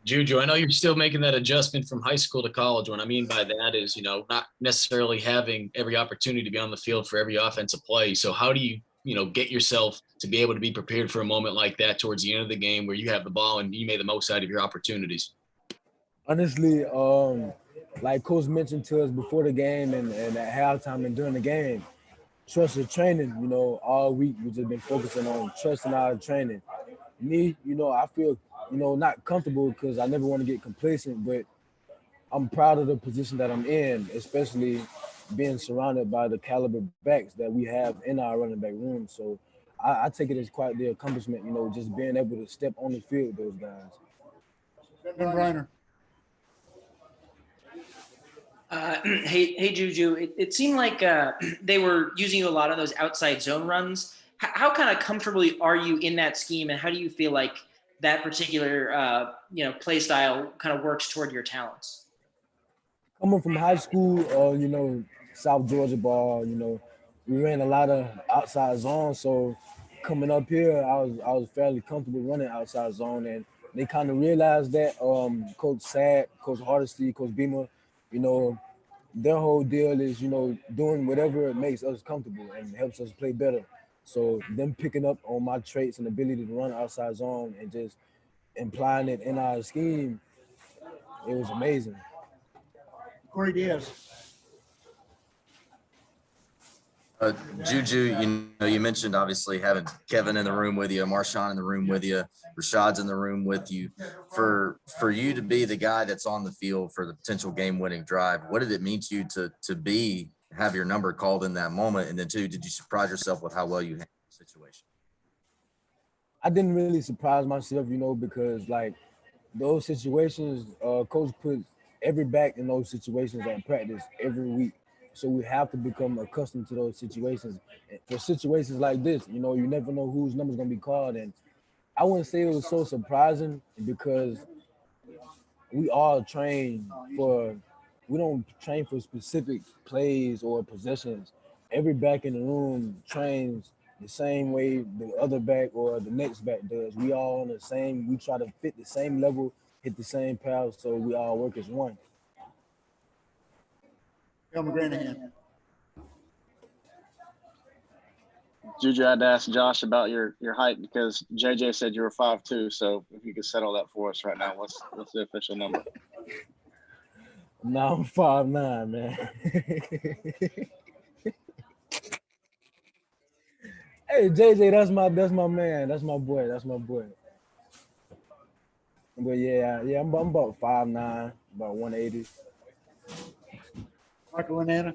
Juju, I know you're still making that adjustment from high school to college. What I mean by that is, not necessarily having every opportunity to be on the field for every offensive play. So how do you, get yourself to be able to be prepared for a moment like that towards the end of the game where you have the ball and you made the most out of your opportunities? Honestly, like Coach mentioned to us before the game and at halftime and during the game, trust the training. All week we just been focusing on trusting our training. Me, I feel, not comfortable because I never want to get complacent, but I'm proud of the position that I'm in, especially being surrounded by the caliber backs that we have in our running back room. So I take it as quite the accomplishment, just being able to step on the field with those guys. Ben Briner. Hey, Juju. It seemed like they were using you a lot on those outside zone runs. How kind of comfortably are you in that scheme, and how do you feel like that particular play style kind of works toward your talents? Coming from high school, South Georgia ball, we ran a lot of outside zone. So coming up here, I was fairly comfortable running outside zone, and they kind of realized that. Coach Sad, Coach Hardesty, Coach Beamer, you know, their whole deal is, doing whatever makes us comfortable and helps us play better. So them picking up on my traits and ability to run outside zone and just implying it in our scheme, it was amazing. Corey Diaz. Juju, you mentioned obviously having Kevin in the room with you, Marshawn in the room with you, Rashad's in the room with you. For you to be the guy that's on the field for the potential game-winning drive, what did it mean to you to have your number called in that moment? And then, two, did you surprise yourself with how well you handled the situation? I didn't really surprise myself, because like those situations, coach puts every back in those situations at practice every week. So we have to become accustomed to those situations. And for situations like this, you never know whose number's gonna be called. And I wouldn't say it was so surprising because we all train for we don't train for specific plays or possessions. Every back in the room trains the same way the other back or the next back does. We all on the same, we try to fit the same level, hit the same path, so we all work as one. Bill McGranahan. Juju, I had to ask Josh about your height because JJ said you were 5'2". So if you could settle that for us right now, what's the official number? Now I'm 5'9", man. Hey JJ, that's my man. That's my boy. That's my boy. But yeah, I'm about 5'9", about 180. Michael Lanana.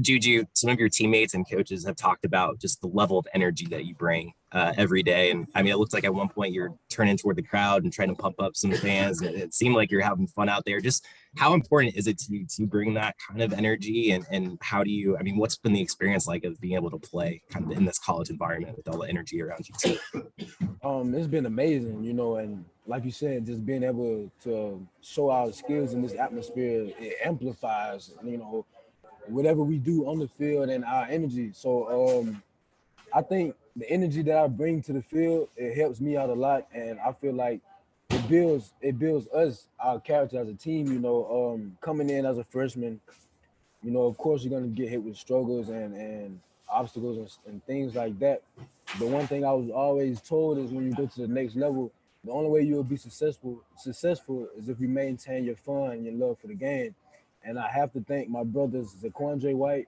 Juju, some of your teammates and coaches have talked about just the level of energy that you bring every day. And I mean, it looks like at one point you're turning toward the crowd and trying to pump up some fans. And it seemed like you're having fun out there. Just how important is it to you to bring that kind of energy? And how do you, I mean, what's been the experience like of being able to play kind of in this college environment with all the energy around you too? It's been amazing, and like you said, just being able to show our skills in this atmosphere, it amplifies, whatever we do on the field and our energy. So I think the energy that I bring to the field, it helps me out a lot, and I feel like it builds us, our character as a team. Coming in as a freshman, of course you're gonna get hit with struggles and obstacles and things like that. The one thing I was always told is when you go to the next level, the only way you will be successful is if you maintain your fun and your love for the game. And I have to thank my brothers Zaquandre White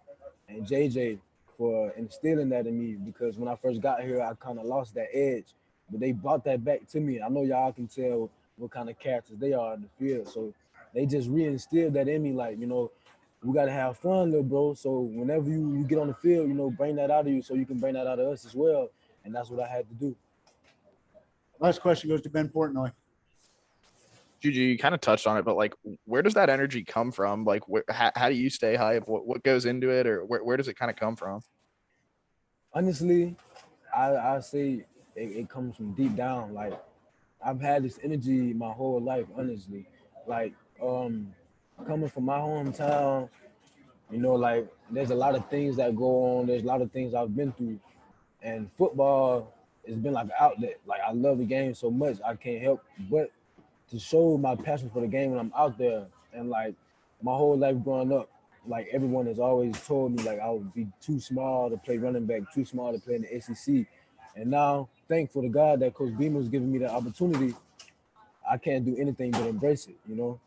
and JJ for instilling that in me because when I first got here, I kind of lost that edge, but they brought that back to me. I know y'all can tell what kind of characters they are in the field, so they just reinstilled that in me. Like we gotta have fun, little bro. So whenever you get on the field, bring that out of you, so you can bring that out of us as well. And that's what I had to do. Last question goes to Ben Portnoy. Juju, you kind of touched on it, but like, where does that energy come from? Like, how do you stay high? What goes into it, or where does it kind of come from? Honestly, I say it comes from deep down. Like I've had this energy my whole life. Honestly, like coming from my hometown, like there's a lot of things that go on. There's a lot of things I've been through, and football it's been like an outlet. Like I love the game so much, I can't help but to show my passion for the game when I'm out there. And like my whole life growing up, like everyone has always told me like I would be too small to play running back, too small to play in the SEC. And now, thankful to God that Coach Beamer was giving me the opportunity, I can't do anything but embrace it, you know?